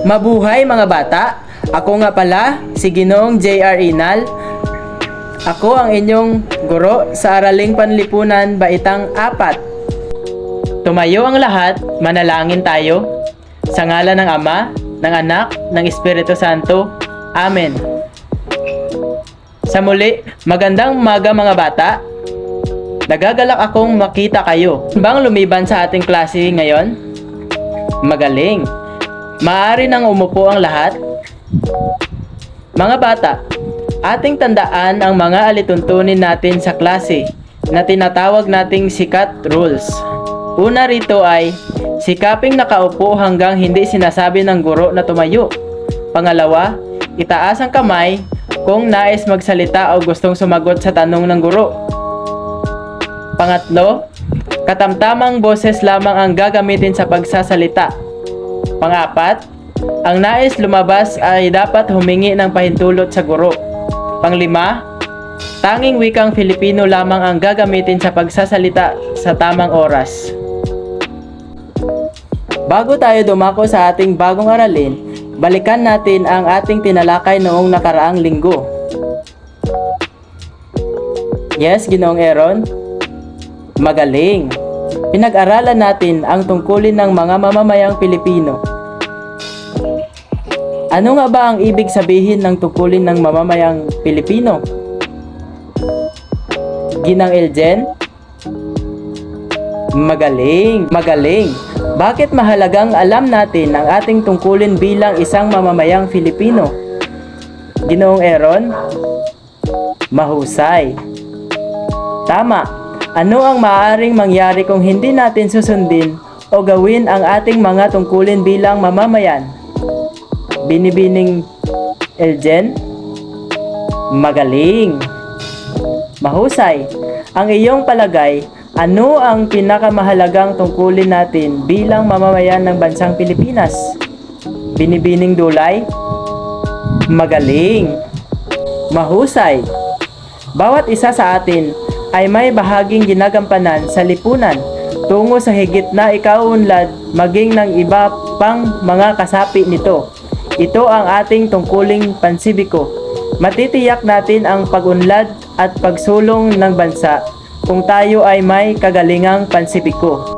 Mabuhay mga bata! Ako nga pala, si Ginoong J.R. Inal. Ako ang inyong guro sa Araling Panlipunan Baitang 4. Tumayo ang lahat, manalangin tayo. Sa ngalan ng Ama, ng Anak, ng Espiritu Santo. Amen. Sa muli, magandang umaga mga bata. Nagagalak akong makita kayo. Bang lumiban sa ating klase ngayon? Magaling. Maaari nang umupo ang lahat. Mga bata, ating tandaan ang mga alituntunin natin sa klase na tinatawag nating sikat rules. Una rito ay, sikaping nakaupo hanggang hindi sinasabi ng guro na tumayo. Pangalawa, itaas ang kamay kung nais magsalita o gustong sumagot sa tanong ng guro. Pangatlo, katamtamang boses lamang ang gagamitin sa pagsasalita. Pangapat, ang nais lumabas ay dapat humingi ng pahintulot sa guro. Panglima, tanging wikang Filipino lamang ang gagamitin sa pagsasalita sa tamang oras. Bago tayo dumako sa ating bagong aralin, balikan natin ang ating tinalakay noong nakaraang linggo. Yes, Ginoong Aaron? Magaling! Pinag-aralan natin ang tungkulin ng mga mamamayang Pilipino. Ano nga ba ang ibig sabihin ng tungkulin ng mamamayang Pilipino? Ginang Eljen? Magaling! Magaling! Bakit mahalagang alam natin ang ating tungkulin bilang isang mamamayang Filipino? Ginoong Aaron? Mahusay! Tama! Ano ang maaaring mangyari kung hindi natin susundin o gawin ang ating mga tungkulin bilang mamamayan? Binibining Eljen? Magaling! Mahusay! Ang iyong palagay, ano ang pinakamahalagang tungkulin natin bilang mamamayan ng bansang Pilipinas? Binibining Dulay? Magaling! Mahusay! Bawat isa sa atin ay may bahaging ginagampanan sa lipunan tungo sa higit na ikaunlad maging ng iba pang mga kasapi nito. Ito ang ating tungkuling pansibiko. Matitiyak natin ang pag-unlad at pagsulong ng bansa kung tayo ay may kagalingang pansibiko.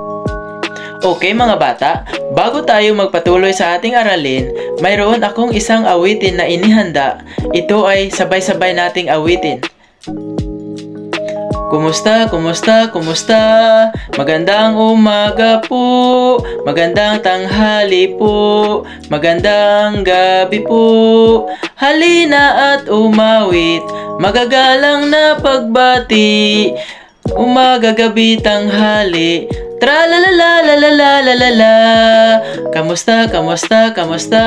Okay mga bata, bago tayo magpatuloy sa ating aralin, mayroon akong isang awitin na inihanda. Ito ay sabay-sabay nating awitin. Kumusta, kumusta, kumusta? Magandang umaga po, magandang tanghali po, magandang gabi po. Halina at umawit, magagalang na pagbati. Umaga, gabi, tanghali, tra-la-la-la-la-la-la-la-la. Kamusta, kamusta, kamusta?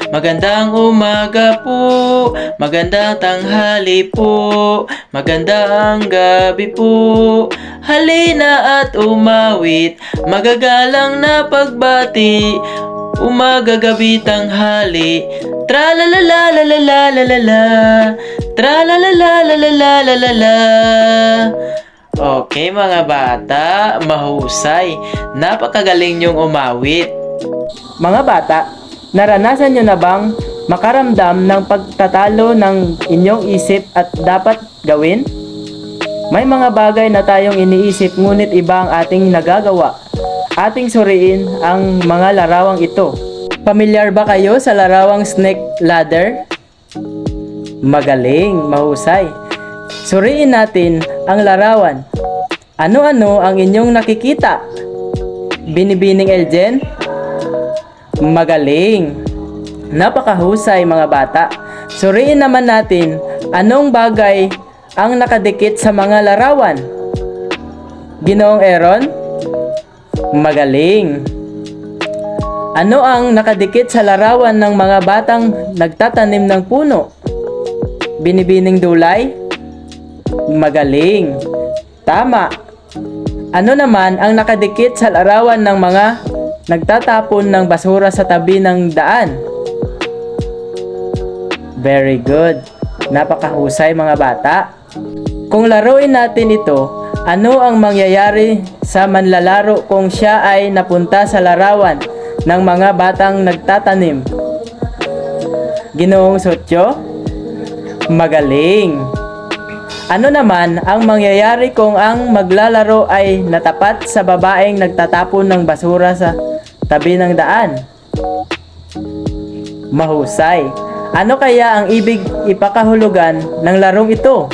Magandang umaga po, magandang tanghali po, magandang gabi po. Halina at umawit, magagalang na pagbati. Umaga, gabi, tanghali, tra-la-la-la-la-la-la-la-la, tra-la-la-la-la-la-la-la-la. Okay mga bata, mahusay. Napakagaling niyong umawit. Mga bata, naranasan niyo na bang makaramdam ng pagtatalo ng inyong isip at dapat gawin? May mga bagay na tayong iniisip ngunit iba ang ating nagagawa. Ating suriin ang mga larawang ito. Pamilyar ba kayo sa larawang snake ladder? Magaling, mahusay. Suriin natin ang larawan. Ano-ano ang inyong nakikita? Binibining Eljen? Magaling! Napakahusay mga bata. Suriin naman natin anong bagay ang nakadikit sa mga larawan. Ginoong Aaron? Magaling! Ano ang nakadikit sa larawan ng mga batang nagtatanim ng puno? Binibining Dulay? Magaling! Tama! Ano naman ang nakadikit sa larawan ng mga nagtatapon ng basura sa tabi ng daan? Very good! Napakahusay mga bata! Kung laruin natin ito, ano ang mangyayari sa manlalaro kung siya ay napunta sa larawan ng mga batang nagtatanim? Ginoong Sotyo? Magaling! Ano naman ang mangyayari kung ang maglalaro ay natapat sa babaeng nagtatapon ng basura sa tabi ng daan? Mahusay! Ano kaya ang ibig ipakahulugan ng larong ito?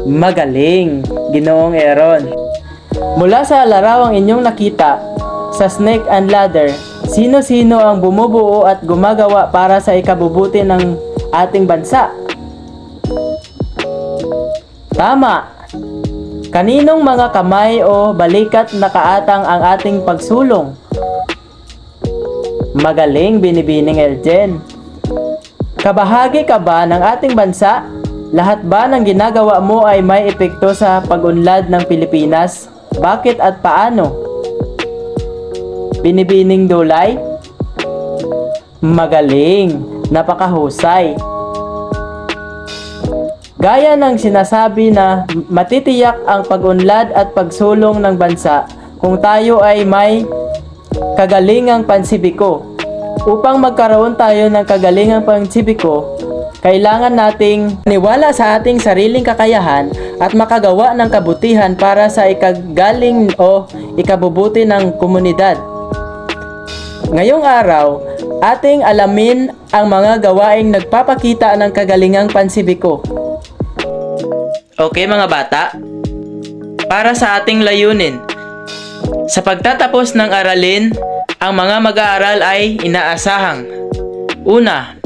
Magaling! Ginoong Aaron. Mula sa larawang inyong nakita sa Snake and Ladder, sino-sino ang bumubuo at gumagawa para sa ikabubuti ng ating bansa? Tama! Kaninong mga kamay o balikat nakaatang ang ating pagsulong? Magaling, Binibining Eljen. Kabahagi ka ba ng ating bansa? Lahat ba ng ginagawa mo ay may epekto sa pag-unlad ng Pilipinas? Bakit at paano? Binibining Dulay? Magaling, napakahusay. Gaya ng sinasabi na matitiyak ang pag-unlad at pagsulong ng bansa kung tayo ay may kagalingang pansibiko. Upang magkaroon tayo ng kagalingang pansibiko, kailangan nating niwala sa ating sariling kakayahan at makagawa ng kabutihan para sa ikagaling o ikabubuti ng komunidad. Ngayong araw, ating alamin ang mga gawaing nagpapakita ng kagalingang pansibiko. Okay mga bata, para sa ating layunin, sa pagtatapos ng aralin, ang mga mag-aaral ay inaasahang: una,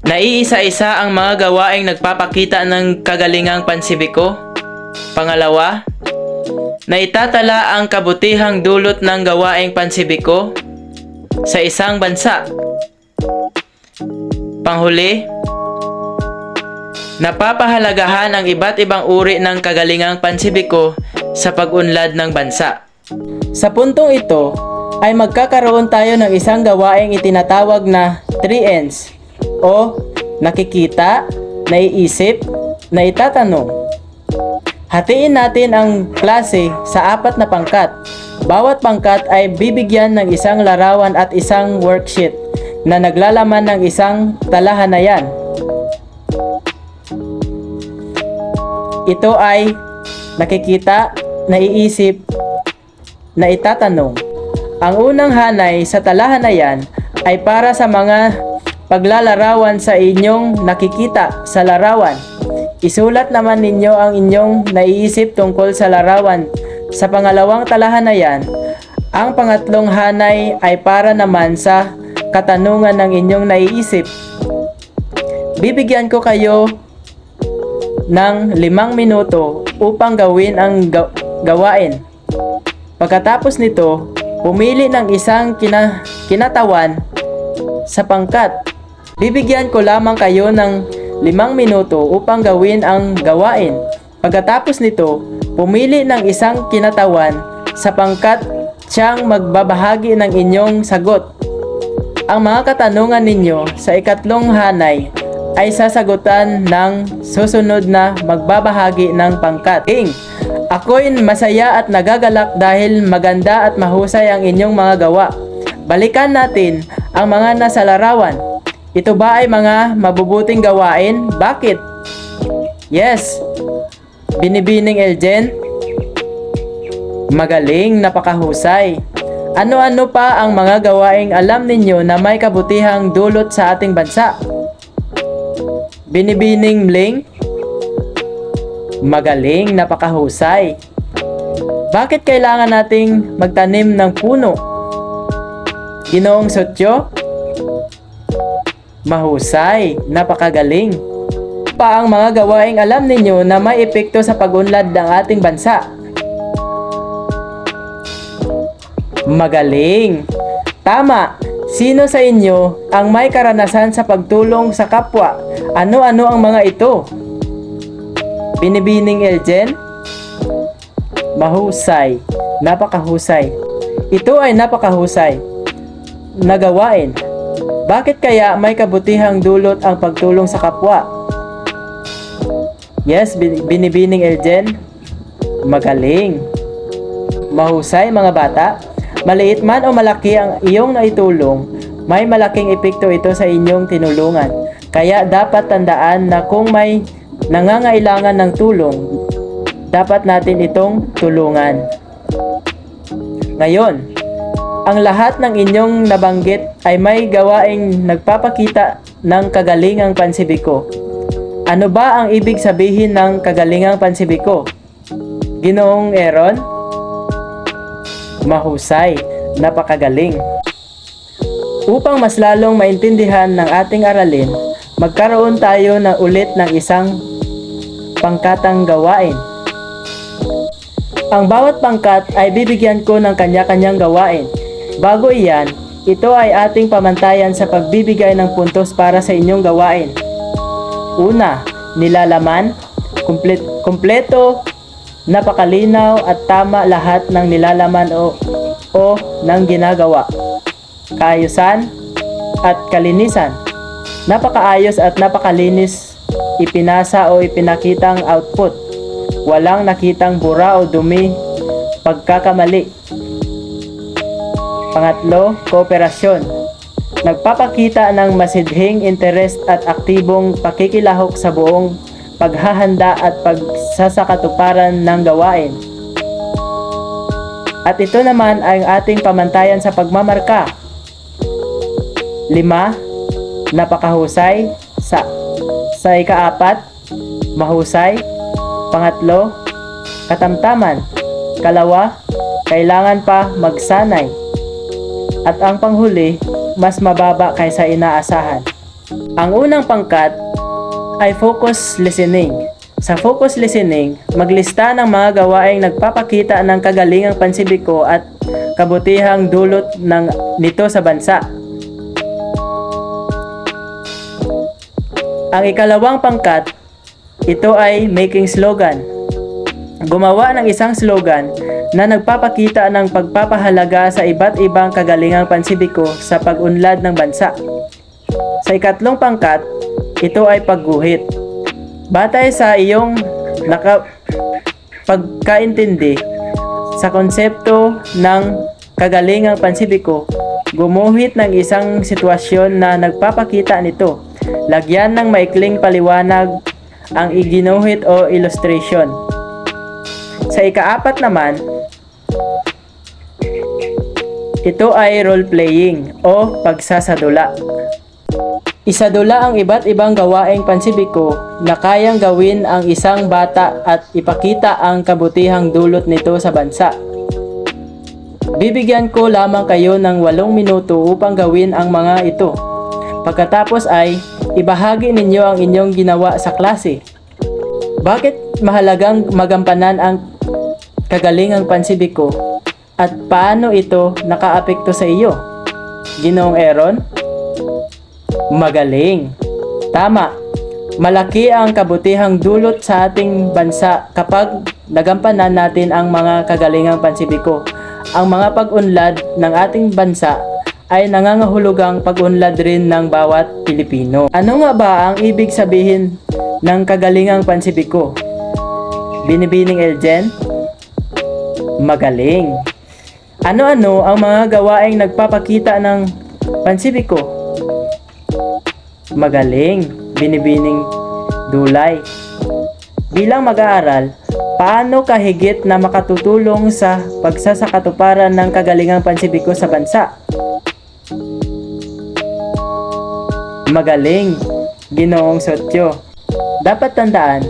naiisa-isa ang mga gawaing nagpapakita ng kagalingang pansibiko. Pangalawa, naitatala ang kabutihang dulot ng gawaing pansibiko sa isang bansa. Panghuli, napapahalagahan ang iba't ibang uri ng kagalingang pansibiko sa pag-unlad ng bansa. Sa puntong ito ay magkakaroon tayo ng isang gawaing itinatawag na 3Ns o nakikita, naiisip, naitatanong. Hatiin natin ang klase sa 4 na pangkat. Bawat pangkat ay bibigyan ng isang larawan at isang worksheet na naglalaman ng isang talahanayan. Ito ay nakikita, naiisip, naitatanong. Ang unang hanay sa talahanayan ay para sa mga paglalarawan sa inyong nakikita sa larawan. Isulat naman ninyo ang inyong naiisip tungkol sa larawan. Sa pangalawang talahanayan, ang pangatlong hanay ay para naman sa katanungan ng inyong naiisip. Bibigyan ko kayo ng 5 minuto upang gawin ang gawain. Pagkatapos nito, pumili ng isang kinatawan sa pangkat. Bibigyan ko lamang kayo ng 5 minuto upang gawin ang gawain. Pagkatapos nito, pumili ng isang kinatawan sa pangkat siyang magbabahagi ng inyong sagot. Ang mga katanungan ninyo sa ikatlong hanay ay sasagutan ng susunod na magbabahagi ng pangkat. Ako'y masaya at nagagalak dahil maganda at mahusay ang inyong mga gawa. Balikan natin ang mga nasa larawan. Ito ba ay mga mabubuting gawain? Bakit? Yes! Binibining Eljen? Magaling, napakahusay. Ano-ano pa ang mga gawaing alam ninyo na may kabutihang dulot sa ating bansa? Binibining Mling? Magaling, napakahusay. Bakit kailangan nating magtanim ng puno? Ginoong Sotyo? Mahusay, napakagaling. Pa ang mga gawaing alam ninyo na may epekto sa pag-unlad ng ating bansa? Magaling. Tama. Sino sa inyo ang may karanasan sa pagtulong sa kapwa? Ano-ano ang mga ito? Binibining Eljen? Mahusay. Napakahusay. Ito ay napakahusay na gawain. Bakit kaya may kabutihang dulot ang pagtulong sa kapwa? Yes, Binibining Eljen? Magaling. Mahusay mga bata. Maliit man o malaki ang iyong naitulong, may malaking epekto ito sa inyong tinulungan. Kaya dapat tandaan na kung may nangangailangan ng tulong, dapat natin itong tulungan. Ngayon, ang lahat ng inyong nabanggit ay may gawaing nagpapakita ng kagalingang pansibiko. Ano ba ang ibig sabihin ng kagalingang pansibiko? Ginoong Aaron? Mahusay, napakagaling. Upang mas lalong maintindihan ng ating aralin, magkaroon tayo na ulit ng isang pangkatang gawain. Ang bawat pangkat ay bibigyan ko ng kanya-kanyang gawain. Bago iyan, ito ay ating pamantayan sa pagbibigay ng puntos para sa inyong gawain. Una, nilalaman, kumpleto, napakalinaw at tama lahat ng nilalaman o ng ginagawa. Kaayusan at kalinisan. Napakaayos at napakalinis ipinasa o ipinakitang output. Walang nakitang bura o dumi, pagkakamali. Pangatlo, kooperasyon. Nagpapakita ng masidhing interest at aktibong pakikilahok sa buong paghahanda at pagsasakatuparan ng gawain. At ito naman ang ating pamantayan sa pagmamarka. 5. Napakahusay. Sa ika-4, mahusay. Pangatlo, katamtaman. Kalawa, kailangan pa magsanay. At ang panghuli, mas mababa kaysa inaasahan. Ang unang pangkat ay focus listening. Sa focus listening, maglista ng mga gawaing nagpapakita ng kagalingang pansibiko at kabutihang dulot nito sa bansa. Ang ikalawang pangkat, ito ay making slogan. Gumawa ng isang slogan na nagpapakita ng pagpapahalaga sa iba't ibang kagalingang pansibiko sa pag-unlad ng bansa. Sa ikatlong pangkat, ito ay pagguhit. Batay sa iyong pagkaintindi sa konsepto ng kagalingang pansibiko, gumuhit ng isang sitwasyon na nagpapakita nito. Lagyan ng maikling paliwanag ang iginuhit o illustration. Sa ika-4 naman, ito ay role-playing o pagsasadula. Isadula ang iba't ibang gawaing pansibiko na kayang gawin ang isang bata at ipakita ang kabutihang dulot nito sa bansa. Bibigyan ko lamang kayo ng 8 minuto upang gawin ang mga ito. Pagkatapos ay ibahagi ninyo ang inyong ginawa sa klase. Bakit mahalagang magampanan ang kagalingang pansibiko at paano ito nakaapekto sa iyo? Ginoong Aaron? Magaling. Tama. Malaki ang kabutihang dulot sa ating bansa kapag nagampanan natin ang mga kagalingang pansibiko. Ang mga pag-unlad ng ating bansa ay nangangahulugang pag-unlad rin ng bawat Pilipino. Ano nga ba ang ibig sabihin ng kagalingang pansibiko? Binibining Eljen? Magaling. Ano-ano ang mga gawaing nagpapakita ng pansibiko? Magaling. Binibining Dulay. Bilang mag-aaral, paano ka higit na makatutulong sa pagsasakatuparan ng kagalingang pansibiko sa bansa? Magaling, Ginoong Sotyo. Dapat tandaan,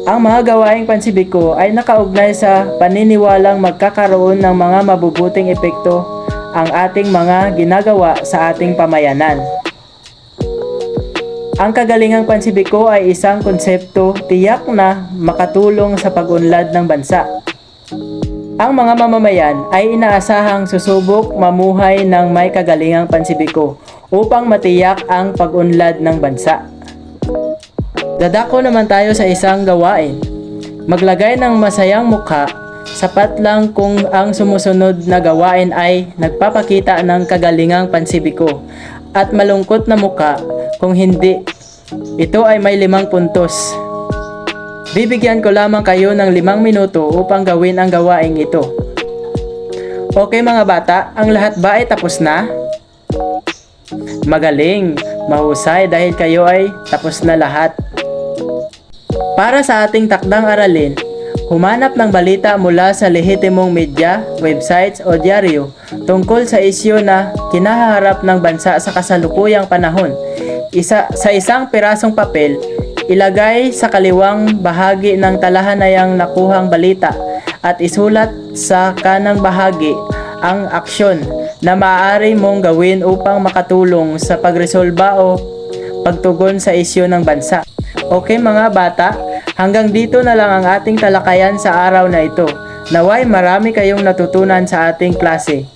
ang mga gawaing pansibiko ay nakaugnay sa paniniwalang magkakaroon ng mga mabubuting epekto ang ating mga ginagawa sa ating pamayanan. Ang kagalingang pansibiko ay isang konsepto tiyak na makatulong sa pag-unlad ng bansa. Ang mga mamamayan ay inaasahang susubok mamuhay ng may kagalingang pansibiko upang matiyak ang pag-unlad ng bansa. Dadako naman tayo sa isang gawain. Maglagay ng masayang mukha, sapat lang kung ang sumusunod na gawain ay nagpapakita ng kagalingang pansibiko, at malungkot na mukha kung hindi. Ito ay may 5 puntos. Bibigyan ko lamang kayo ng 5 minuto upang gawin ang gawaing ito. Okay mga bata, ang lahat ba ay tapos na? Magaling, mahusay dahil kayo ay tapos na lahat. Para sa ating takdang aralin, humanap ng balita mula sa lehitimong media, websites o dyaryo tungkol sa isyu na kinaharap ng bansa sa kasalukuyang panahon. Sa isang pirasong papel, ilagay sa kaliwang bahagi ng talahanayang nakuhang balita at isulat sa kanang bahagi ang aksyon na maaari mong gawin upang makatulong sa pagresolba o pagtugon sa isyu ng bansa. Okay mga bata, hanggang dito na lang ang ating talakayan sa araw na ito. Naway marami kayong natutunan sa ating klase.